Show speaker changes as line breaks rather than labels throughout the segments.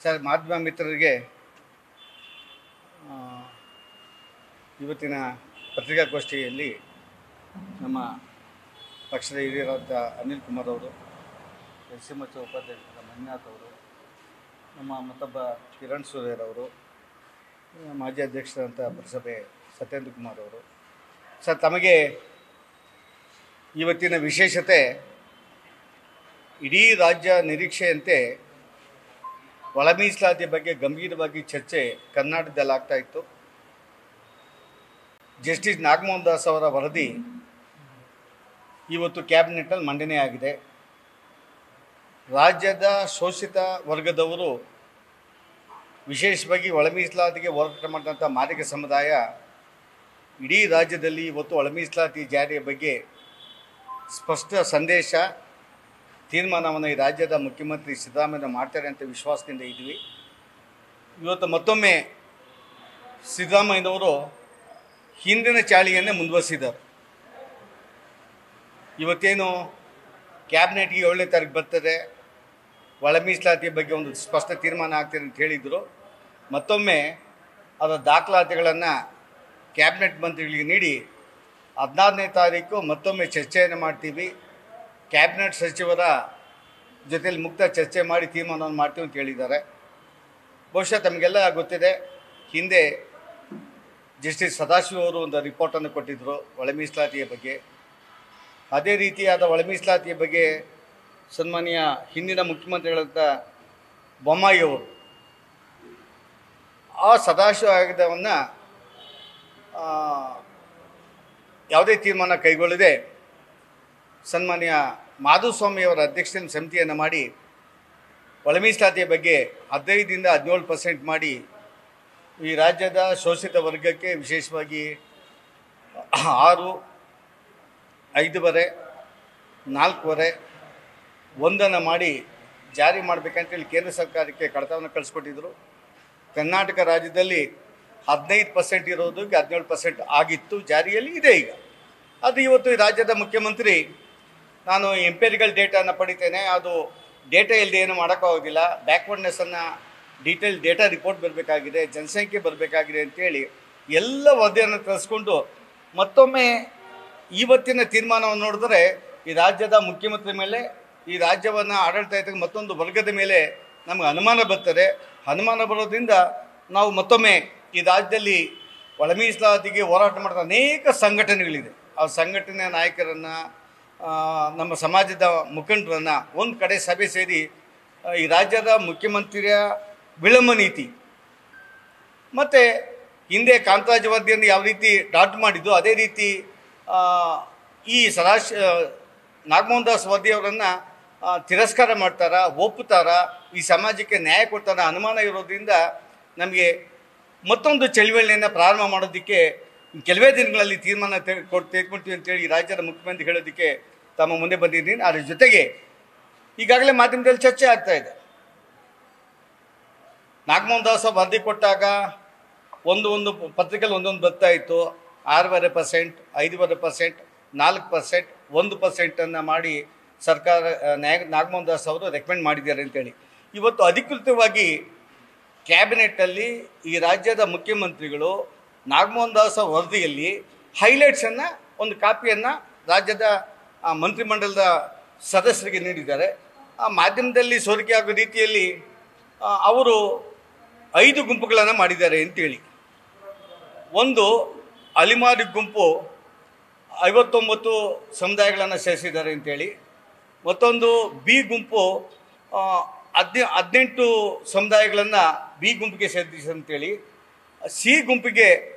Sir, ಮಾಧ್ಯಮ ಮಿತ್ರರಿಗೆ ಇವತ್ತಿನ ಪತ್ರಿಕಾಗೋಷ್ಠಿಯಲ್ಲಿ ನಮ್ಮ ಪಕ್ಷದ ಹಿರಿಯರಾದ ಅನಿಲ್ ಕುಮಾರ್ ಅವರು, ಎಸ್.ಸಿ.ಎಂ.ಎಚ್ ಉಪಾಧ್ಯಕ್ಷರಾದ ಮಂಜುನಾಥ್ ಅವರು, ನಮ್ಮ ಮತ್ತೊಬ್ಬ ಕಿರಣ್ ಸೂರ್ಯರವರು, ಮಾಜಿ ಅಧ್ಯಕ್ಷರಾದಂಥ ಪುರಸಭೆ ಸತ್ಯೇಂದ್ರ ಕುಮಾರ್ ಅವರು. ಸರ್, ತಮಗೆ ಇವತ್ತಿನ ವಿಶೇಷತೆ ಇಡೀ ರಾಜ್ಯ ನಿರೀಕ್ಷೆಯಂತೆ ಒಳ ಮೀಸಲಾತಿ ಬಗ್ಗೆ ಗಂಭೀರವಾಗಿ ಚರ್ಚೆ ಕರ್ನಾಟಕದಲ್ಲಿ ಆಗ್ತಾ ಇತ್ತು. ಜಸ್ಟಿಸ್ ನಾಗಮೋಹನ್ ದಾಸ್ ಅವರ ವರದಿ ಇವತ್ತು ಕ್ಯಾಬಿನೆಟ್ನಲ್ಲಿ ಮಂಡನೆ ಆಗಿದೆ. ರಾಜ್ಯದ ಶೋಷಿತ ವರ್ಗದವರು, ವಿಶೇಷವಾಗಿ ಒಳ ಮೀಸಲಾತಿಗೆ ಹೋರಾಟ ಮಾಡಿದಂಥ ಮಾದಿಗ ಸಮುದಾಯ ಇಡೀ ರಾಜ್ಯದಲ್ಲಿ ಇವತ್ತು ಒಳ ಮೀಸಲಾತಿ ಜಾರಿಯ ಬಗ್ಗೆ ಸ್ಪಷ್ಟ ಸಂದೇಶ, ತೀರ್ಮಾನವನ್ನು ಈ ರಾಜ್ಯದ ಮುಖ್ಯಮಂತ್ರಿ ಸಿದ್ದರಾಮಯ್ಯ ಮಾಡ್ತಾರೆ ಅಂತ ವಿಶ್ವಾಸದಿಂದ ಇದ್ವಿ. ಇವತ್ತು ಮತ್ತೊಮ್ಮೆ ಸಿದ್ದರಾಮಯ್ಯನವರು ಹಿಂದಿನ ಚಾಳಿಯನ್ನೇ ಮುಂದುವರಿಸಿದ್ದಾರೆ. ಇವತ್ತೇನು ಕ್ಯಾಬಿನೆಟ್ಗೆ 7ನೇ ತಾರೀಕು ಬರ್ತದೆ, ಒಳ ಮೀಸಲಾತಿ ಬಗ್ಗೆ ಒಂದು ಸ್ಪಷ್ಟ ತೀರ್ಮಾನ ಆಗ್ತದೆ ಅಂತ ಹೇಳಿದರು. ಮತ್ತೊಮ್ಮೆ ಅದರ ದಾಖಲಾತಿಗಳನ್ನು ಕ್ಯಾಬಿನೆಟ್ ಮಂತ್ರಿಗಳಿಗೆ ನೀಡಿ 16ನೇ ತಾರೀಕು ಮತ್ತೊಮ್ಮೆ ಚರ್ಚೆಯನ್ನು ಮಾಡ್ತೀವಿ, ಕ್ಯಾಬಿನೆಟ್ ಸಚಿವರ ಜೊತೆಯಲ್ಲಿ ಮುಕ್ತ ಚರ್ಚೆ ಮಾಡಿ ತೀರ್ಮಾನವನ್ನು ಮಾಡ್ತೀವಿ ಅಂತ ಹೇಳಿದ್ದಾರೆ. ಬಹುಶಃ ತಮಗೆಲ್ಲ ಗೊತ್ತಿದೆ, ಹಿಂದೆ ಜಸ್ಟಿಸ್ ಸದಾಶಿವ ಅವರು ಒಂದು ರಿಪೋರ್ಟನ್ನು ಕೊಟ್ಟಿದ್ದರು ಒಳ ಮೀಸಲಾತಿಯ ಬಗ್ಗೆ. ಅದೇ ರೀತಿಯಾದ ಒಳ ಮೀಸಲಾತಿಯ ಬಗ್ಗೆ ಸನ್ಮಾನ್ಯ ಹಿಂದಿನ ಮುಖ್ಯಮಂತ್ರಿಗಳಂಥ ಬೊಮ್ಮಾಯಿಯವರು ಆ ಸದಾಶಿವ ಆಯೋಗವನ್ನು ಯಾವುದೇ ತೀರ್ಮಾನ ಕೈಗೊಳ್ಳದೆ ಸನ್ಮಾನ್ಯ ಮಾಧುಸ್ವಾಮಿಯವರ ಅಧ್ಯಕ್ಷತೆಯಲ್ಲಿ ಸಮಿತಿಯನ್ನು ಮಾಡಿ ಒಳ ಮೀಸಲಾತಿಯ ಬಗ್ಗೆ 15ರಿಂದ 17% ಮಾಡಿ ಈ ರಾಜ್ಯದ ಶೋಷಿತ ವರ್ಗಕ್ಕೆ ವಿಶೇಷವಾಗಿ 6, 5.5, 4.5, 1 ಮಾಡಿ ಜಾರಿ ಮಾಡಬೇಕಂತೇಳಿ ಕೇಂದ್ರ ಸರ್ಕಾರಕ್ಕೆ ಕಡತವನ್ನು ಕಳಿಸ್ಕೊಟ್ಟಿದ್ದರು. ಕರ್ನಾಟಕ ರಾಜ್ಯದಲ್ಲಿ 15% ಇರೋದಕ್ಕೆ 17% ಆಗಿತ್ತು, ಜಾರಿಯಲ್ಲಿ ಇದೆ ಈಗ. ಅದು ಇವತ್ತು ಈ ರಾಜ್ಯದ ಮುಖ್ಯಮಂತ್ರಿ ನಾನು ಎಂಪೆರಿಕಲ್ ಡೇಟಾನ ಪಡಿತೇನೆ, ಅದು ಡೇಟಾ ಇಲ್ಲದೆ ಏನು ಮಾಡೋಕ್ಕಾಗೋದಿಲ್ಲ, ಬ್ಯಾಕ್ವರ್ಡ್ನೆಸ್ಸನ್ನು ಡೀಟೇಲ್ ಡೇಟಾ ರಿಪೋರ್ಟ್ ಬರಬೇಕಾಗಿದೆ, ಜನಸಂಖ್ಯೆ ಬರಬೇಕಾಗಿದೆ ಅಂತೇಳಿ ಎಲ್ಲ ವರದಿಯನ್ನು ಕಳಿಸ್ಕೊಂಡು ಮತ್ತೊಮ್ಮೆ ಇವತ್ತಿನ ತೀರ್ಮಾನವನ್ನು ನೋಡಿದ್ರೆ ಈ ರಾಜ್ಯದ ಮುಖ್ಯಮಂತ್ರಿ ಮೇಲೆ, ಈ ರಾಜ್ಯವನ್ನು ಆಡಳಿತ ಇದ್ದಾಗ ಮತ್ತೊಂದು ವರ್ಗದ ಮೇಲೆ ನಮಗೆ ಅನುಮಾನ ಬರ್ತದೆ. ಅನುಮಾನ ಬರೋದ್ರಿಂದ ನಾವು ಮತ್ತೊಮ್ಮೆ ಈ ರಾಜ್ಯದಲ್ಲಿ ಒಳ ಮೀಸಲಾತಿಗೆ ಹೋರಾಟ ಮಾಡಿದ ಅನೇಕ ಸಂಘಟನೆಗಳಿದೆ. ಆ ಸಂಘಟನೆಯ ನಾಯಕರನ್ನು, ನಮ್ಮ ಸಮಾಜದ ಮುಖಂಡರನ್ನು ಒಂದು ಕಡೆ ಸಭೆ ಸೇರಿ ಈ ರಾಜ್ಯದ ಮುಖ್ಯಮಂತ್ರಿಯ ವಿಳಂಬ ನೀತಿ ಮತ್ತು ಹಿಂದೆ ಕಾಂತರಾಜ್ ವರದಿಯನ್ನು ಯಾವ ರೀತಿ ಡ್ರಾಫ್ಟ್ ಮಾಡಿದ್ದು ಅದೇ ರೀತಿ ಈ ನಾಗಮೋಹನ್ ದಾಸ್ ವರದಿಯವರನ್ನು ತಿರಸ್ಕಾರ ಮಾಡ್ತಾರಾ, ಒಪ್ಪುತ್ತಾರಾ, ಈ ಸಮಾಜಕ್ಕೆ ನ್ಯಾಯ ಕೊಡ್ತಾರ ಅನುಮಾನ ಇರೋದ್ರಿಂದ ನಮಗೆ ಮತ್ತೊಂದು ಚಳವಳಿಯನ್ನು ಪ್ರಾರಂಭ ಮಾಡೋದಕ್ಕೆ ಕೆಲವೇ ದಿನಗಳಲ್ಲಿ ತೀರ್ಮಾನ ತೆಗೆದುಕೊಳ್ತೀವಿ ಅಂತೇಳಿ ಈ ರಾಜ್ಯದ ಮುಖ್ಯಮಂತ್ರಿ ಹೇಳೋದಕ್ಕೆ ತಮ್ಮ ಮುಂದೆ ಬಂದಿದ್ದೀನಿ. ಅದರ ಜೊತೆಗೆ ಈಗಾಗಲೇ ಮಾಧ್ಯಮದಲ್ಲಿ ಚರ್ಚೆ ಆಗ್ತಾಯಿದೆ. ನಾಗಮೋಹನ್ ದಾಸ್ ವರದಿ ಕೊಟ್ಟಾಗ ಒಂದು ಪತ್ರಿಕೆಯಲ್ಲಿ ಒಂದೊಂದು ಬರ್ತಾ ಇತ್ತು, 6.5%, 5.5%, 4%, 1% ಮಾಡಿ ಸರ್ಕಾರ ನಾಗಮೋಹನ್ ದಾಸ್ ಅವರು ರೆಕಮೆಂಡ್ ಮಾಡಿದ್ದಾರೆ ಅಂತೇಳಿ. ಇವತ್ತು ಅಧಿಕೃತವಾಗಿ ಕ್ಯಾಬಿನೆಟ್ಟಲ್ಲಿ ಈ ರಾಜ್ಯದ ಮುಖ್ಯಮಂತ್ರಿಗಳು ನಾಗಮೋಹನ್ ದಾಸ್ ವರದಿಯಲ್ಲಿ ಹೈಲೈಟ್ಸನ್ನು, ಒಂದು ಕಾಪಿಯನ್ನು ರಾಜ್ಯದ ಮಂತ್ರಿಮಂಡಲದ ಸದಸ್ಯರಿಗೆ ನೀಡಿದ್ದಾರೆ. ಆ ಮಾಧ್ಯಮದಲ್ಲಿ ಸೋರಿಕೆ ಆಗೋ ರೀತಿಯಲ್ಲಿ ಅವರು 5 ಗುಂಪುಗಳನ್ನು ಮಾಡಿದ್ದಾರೆ ಅಂತೇಳಿ. ಒಂದು ಅಲಿಮಾರಿ ಗುಂಪು 59 ಸಮುದಾಯಗಳನ್ನು ಸೇರಿಸಿದ್ದಾರೆ ಅಂತೇಳಿ, ಮತ್ತೊಂದು ಬಿ ಗುಂಪು 18 ಸಮುದಾಯಗಳನ್ನು ಬಿ ಗುಂಪಿಗೆ ಸೇರಿಸಿ ಅಂತೇಳಿ, ಸಿ ಗುಂಪಿಗೆ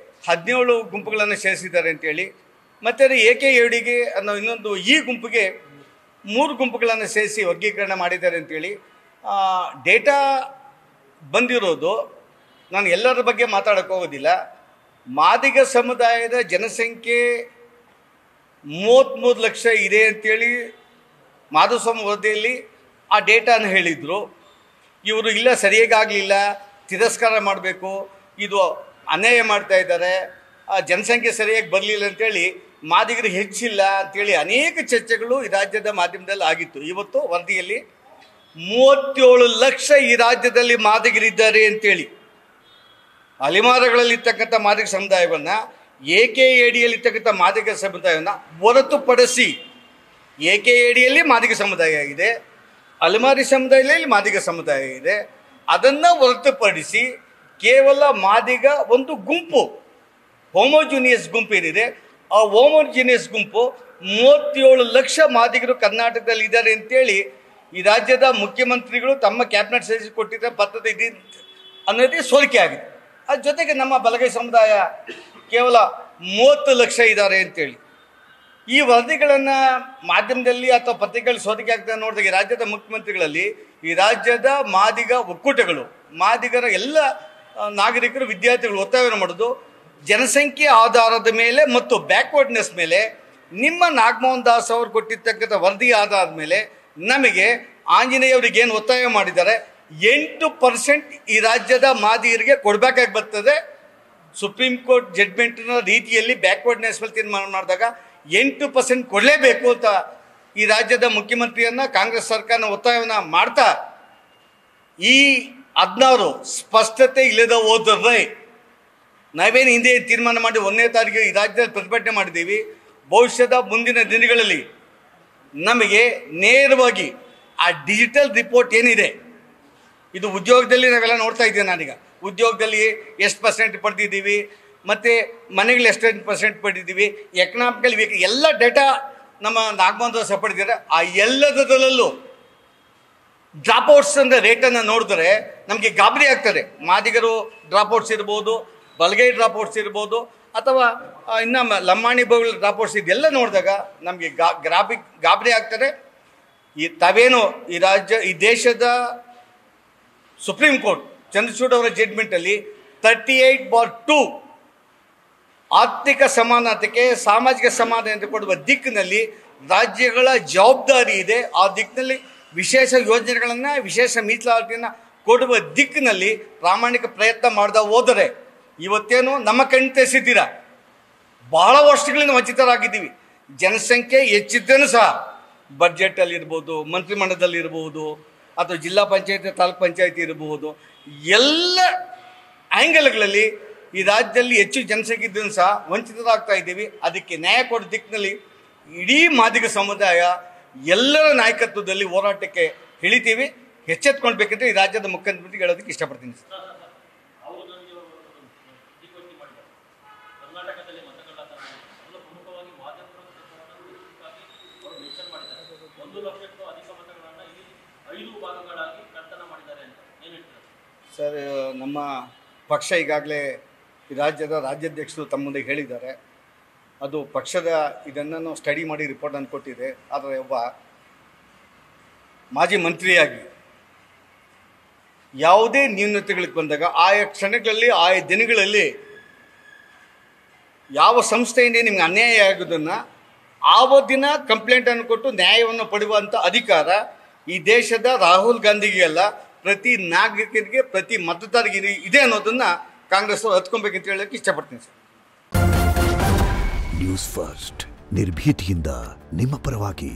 17 ಗುಂಪುಗಳನ್ನು ಸೇರಿಸಿದ್ದಾರೆ ಅಂತೇಳಿ, ಮತ್ತು AKADಗೆ ಅನ್ನೋ ಇನ್ನೊಂದು ಈ ಗುಂಪಿಗೆ 3 ಗುಂಪುಗಳನ್ನು ಸೇರಿಸಿ ವರ್ಗೀಕರಣ ಮಾಡಿದ್ದಾರೆ ಅಂತೇಳಿ ಡೇಟಾ ಬಂದಿರೋದು. ನಾನು ಎಲ್ಲರ ಬಗ್ಗೆ ಮಾತಾಡೋಕ್ಕೆ ಹೋಗೋದಿಲ್ಲ. ಮಾದಿಗ ಸಮುದಾಯದ ಜನಸಂಖ್ಯೆ 33 ಲಕ್ಷ ಇದೆ ಅಂತೇಳಿ ಮಾಧುಸ್ವಾಮಿ ವರದಿಯಲ್ಲಿ ಆ ಡೇಟಾನ ಹೇಳಿದರು. ಇವರು ಇಲ್ಲ, ಸರಿಯಾಗಿ ಆಗಲಿಲ್ಲ, ತಿರಸ್ಕಾರ ಮಾಡಬೇಕು, ಇದು ಅನ್ಯಾಯ ಮಾಡ್ತಾ ಇದ್ದಾರೆ, ಜನಸಂಖ್ಯೆ ಸರಿಯಾಗಿ ಬರಲಿಲ್ಲ ಅಂತೇಳಿ ಮಾದಿಗರಿಗೆ ಹೆಚ್ಚಿಲ್ಲ ಅಂತೇಳಿ ಅನೇಕ ಚರ್ಚೆಗಳು ಈ ರಾಜ್ಯದ ಮಾಧ್ಯಮದಲ್ಲಿ ಆಗಿತ್ತು. ಇವತ್ತು ವರದಿಯಲ್ಲಿ 37 ಲಕ್ಷ ಈ ರಾಜ್ಯದಲ್ಲಿ ಮಾದಿಗರಿದ್ದಾರೆ ಅಂತೇಳಿ. ಅಲಿಮಾರಗಳಲ್ಲಿರ್ತಕ್ಕಂಥ ಮಾದಿಗ ಸಮುದಾಯವನ್ನು, AKADಯಲ್ಲಿರ್ತಕ್ಕಂಥ ಮಾದಿಗ ಸಮುದಾಯವನ್ನು ಹೊರತುಪಡಿಸಿ, AKADಯಲ್ಲಿ ಮಾದಿಗ ಸಮುದಾಯ ಇದೆ, ಅಲಿಮಾರಿ ಸಮುದಾಯದಲ್ಲಿ ಮಾದಿಗ ಸಮುದಾಯ ಇದೆ, ಅದನ್ನು ಹೊರತುಪಡಿಸಿ ಕೇವಲ ಮಾದಿಗ ಒಂದು ಗುಂಪು, ಹೋಮೋಜಿನಿಯಸ್ ಗುಂಪು ಏನಿದೆ, ಆ ಹೋಮೋಜಿನಿಯಸ್ ಗುಂಪು 37 ಲಕ್ಷ ಮಾದಿಗರು ಕರ್ನಾಟಕದಲ್ಲಿ ಇದ್ದಾರೆ ಅಂತೇಳಿ ಈ ರಾಜ್ಯದ ಮುಖ್ಯಮಂತ್ರಿಗಳು ತಮ್ಮ ಕ್ಯಾಬಿನೆಟ್ ಸಚಿವರು ಕೊಟ್ಟಿದ್ದ ಪತ್ರದ ಇದೆ ಅನ್ನೋದೇ ಸೋರಿಕೆ ಆಗಿದೆ. ಅದ್ರ ಜೊತೆಗೆ ನಮ್ಮ ಬಲಗೈ ಸಮುದಾಯ ಕೇವಲ 30 ಲಕ್ಷ ಇದ್ದಾರೆ ಅಂತೇಳಿ ಈ ವರದಿಗಳನ್ನು ಮಾಧ್ಯಮದಲ್ಲಿ ಅಥವಾ ಪತ್ರಿಕೆಗಳಲ್ಲಿ ಸೋರಿಕೆ ಆಗ್ತದೆ ನೋಡಿದಾಗ ಈ ರಾಜ್ಯದ ಮುಖ್ಯಮಂತ್ರಿಗಳಲ್ಲಿ ಈ ರಾಜ್ಯದ ಮಾದಿಗ ಒಕ್ಕೂಟಗಳು, ಮಾದಿಗರ ಎಲ್ಲ ನಾಗರಿಕರು, ವಿದ್ಯಾರ್ಥಿಗಳು ಒತ್ತಾಯವನ್ನು ಮಾಡೋದು ಜನಸಂಖ್ಯೆ ಆಧಾರದ ಮೇಲೆ ಮತ್ತು ಬ್ಯಾಕ್ವರ್ಡ್ನೆಸ್ ಮೇಲೆ. ನಿಮ್ಮ ನಾಗಮೋಹನ್ ದಾಸ್ ಅವರು ಕೊಟ್ಟಿರ್ತಕ್ಕಂಥ ವರದಿ ಆಧಾರದ ಮೇಲೆ ನಮಗೆ ಆಂಜನೇಯವರಿಗೆ ಏನು ಒತ್ತಾಯ ಮಾಡಿದ್ದಾರೆ, 8% ಈ ರಾಜ್ಯದ ಮಾದಿಗರಿಗೆ ಕೊಡಬೇಕಾಗಿ ಬರ್ತದೆ. ಸುಪ್ರೀಂ ಕೋರ್ಟ್ ಜಡ್ಮೆಂಟ್ನ ರೀತಿಯಲ್ಲಿ ಬ್ಯಾಕ್ವರ್ಡ್ನೆಸ್ ಮೇಲೆ ತೀರ್ಮಾನ ಮಾಡಿದಾಗ 8% ಕೊಡಲೇಬೇಕು ಅಂತ ಈ ರಾಜ್ಯದ ಮುಖ್ಯಮಂತ್ರಿಯನ್ನು ಕಾಂಗ್ರೆಸ್ ಸರ್ಕಾರನ ಒತ್ತಾಯವನ್ನು ಮಾಡ್ತಾ ಈ 16 ಸ್ಪಷ್ಟತೆ ಇಲ್ಲದ ಹೋದರೆ ನಾವೇನು ಹಿಂದೆ ತೀರ್ಮಾನ ಮಾಡಿ 1ನೇ ತಾರೀಕು ಈ ರಾಜ್ಯದಲ್ಲಿ ಪ್ರತಿಭಟನೆ ಮಾಡಿದ್ದೀವಿ. ಭವಿಷ್ಯದ ಮುಂದಿನ ದಿನಗಳಲ್ಲಿ ನಮಗೆ ನೇರವಾಗಿ ಆ ಡಿಜಿಟಲ್ ರಿಪೋರ್ಟ್ ಏನಿದೆ, ಇದು ಉದ್ಯೋಗದಲ್ಲಿ ನಾವೆಲ್ಲ ನೋಡ್ತಾ ಇದ್ದೀವಿ. ನಾನೀಗ ಉದ್ಯೋಗದಲ್ಲಿ ಎಷ್ಟು % ಪಡೆದಿದ್ದೀವಿ, ಮತ್ತು ಮನೆಗಳು ಎಷ್ಟು % ಪಡೆದಿದ್ದೀವಿ, ಎಕನಾಮಿಕಲ್ ವೀಕ್ ಎಲ್ಲ ಡೇಟಾ ನಮ್ಮ ನಾಗಮೋಹನ್ ದಾಸ್ ಪಡೆದಿದ್ದಾರೆ. ಆ ಎಲ್ಲದರಲ್ಲೂ ಡ್ರಾಪ್ಔಟ್ಸ್ ಅಂದರೆ ರೇಟನ್ನು ನೋಡಿದ್ರೆ ನಮಗೆ ಗಾಬರಿ ಆಗ್ತದೆ. ಮಾದಿಗರು ಡ್ರಾಪ್ಔಟ್ಸ್ ಇರ್ಬೋದು, ಬಲಗೈ ಡ್ರಾಪ್ಔಟ್ಸ್ ಇರ್ಬೋದು, ಅಥವಾ ಇನ್ನು ಲಂಬಾಣಿ ಬೋಗಳ ಡ್ರಾಪ್ಔಟ್ಸ್ ಇದೆಲ್ಲ ನೋಡಿದಾಗ ನಮಗೆ ಗಾಬರಿ ಆಗ್ತದೆ. ತಾವೇನು ಈ ದೇಶದ ಸುಪ್ರೀಂ ಕೋರ್ಟ್ ಚಂದ್ರಚೂಡ್ ಅವರ ಜಡ್ಮೆಂಟಲ್ಲಿ 38/2 ಆರ್ಥಿಕ ಸಮಾನತೆಗೆ, ಸಾಮಾಜಿಕ ಸಮಾನತೆ ಕೊಡುವ ದಿಕ್ಕಿನಲ್ಲಿ ರಾಜ್ಯಗಳ ಜವಾಬ್ದಾರಿ ಇದೆ. ಆ ದಿಕ್ಕಿನಲ್ಲಿ ವಿಶೇಷ ಯೋಜನೆಗಳನ್ನು, ವಿಶೇಷ ಮೀಸಲಾತಿಯನ್ನು ಕೊಡುವ ದಿಕ್ಕಿನಲ್ಲಿ ಪ್ರಾಮಾಣಿಕ ಪ್ರಯತ್ನ ಮಾಡ್ದ ಹೋದರೆ ಇವತ್ತೇನು ನಮ್ಮ ಕಣ್ಣು ತೆರೆಸಿದ್ದೀರಾ, ಬಹಳ ವರ್ಷಗಳಿಂದ ವಂಚಿತರಾಗಿದ್ದೀವಿ. ಜನಸಂಖ್ಯೆ ಹೆಚ್ಚಿದ್ದೇನೂ ಸಹ ಬಡ್ಜೆಟಲ್ಲಿರ್ಬೋದು, ಮಂತ್ರಿಮಂಡಲದಲ್ಲಿರ್ಬೋದು, ಅಥವಾ ಜಿಲ್ಲಾ ಪಂಚಾಯತಿ, ತಾಲೂಕು ಪಂಚಾಯತಿ ಇರಬಹುದು, ಎಲ್ಲ ಆ್ಯಂಗಲ್ಗಳಲ್ಲಿ ಈ ರಾಜ್ಯದಲ್ಲಿ ಹೆಚ್ಚು ಜನಸಂಖ್ಯೆ ಇದ್ದೂ ಸಹ ವಂಚಿತರಾಗ್ತಾ ಇದ್ದೀವಿ. ಅದಕ್ಕೆ ನ್ಯಾಯ ಕೊಡೋ ದಿಕ್ಕಿನಲ್ಲಿ ಇಡೀ ಮಾದಿಗ ಸಮುದಾಯ ಎಲ್ಲರ ನಾಯಕತ್ವದಲ್ಲಿ ಹೋರಾಟಕ್ಕೆ ಇಳಿತೀವಿ. ಎಚ್ಚೆತ್ಕೊಳ್ಬೇಕಂದ್ರೆ ಈ ರಾಜ್ಯದ ಮುಖ್ಯಮಂತ್ರಿಗೆ ಹೇಳೋದಕ್ಕೆ ಇಷ್ಟಪಡ್ತೀನಿ. ಸರ್, ನಮ್ಮ ಪಕ್ಷ ಈಗಾಗಲೇ ಈ ರಾಜ್ಯದ ರಾಜ್ಯಾಧ್ಯಕ್ಷರು ತಮ್ಮ ಮುಂದೆ ಹೇಳಿದ್ದಾರೆ. ಅದು ಪಕ್ಷದ ಇದನ್ನು ಸ್ಟಡಿ ಮಾಡಿ ರಿಪೋರ್ಟನ್ನು ಕೊಟ್ಟಿದೆ. ಆದರೆ ಒಬ್ಬ ಮಾಜಿ ಮಂತ್ರಿಯಾಗಿ ಯಾವುದೇ ನ್ಯೂನತೆಗಳಿಗೆ ಬಂದಾಗ ಆಯಾ ಕ್ಷಣಗಳಲ್ಲಿ, ಆಯಾ ದಿನಗಳಲ್ಲಿ ಯಾವ ಸಂಸ್ಥೆಯಿಂದ ನಿಮ್ಗೆ ಅನ್ಯಾಯ ಆಗೋದನ್ನು ಆವತ್ತಿನ ಕಂಪ್ಲೇಂಟನ್ನು ಕೊಟ್ಟು ನ್ಯಾಯವನ್ನು ಪಡೆಯುವಂಥ ಅಧಿಕಾರ ಈ ದೇಶದ ರಾಹುಲ್ ಗಾಂಧಿಗೆ ಅಲ್ಲ, ಪ್ರತಿ ನಾಗರಿಕರಿಗೆ, ಪ್ರತಿ ಮತದಾರರಿಗೆ ಇದೆ ಅನ್ನೋದನ್ನು ಕಾಂಗ್ರೆಸ್ ಅವರು ಹತ್ಕೊಬೇಕಂತ ಹೇಳೋಕ್ಕೆ ಇಷ್ಟಪಡ್ತೀನಿ ಸರ್.
ನ್ಯೂಸ್ ಫಸ್ಟ್, ನಿರ್ಭೀತಿಯಿಂದ ನಿಮ್ಮ ಪರವಾಗಿ.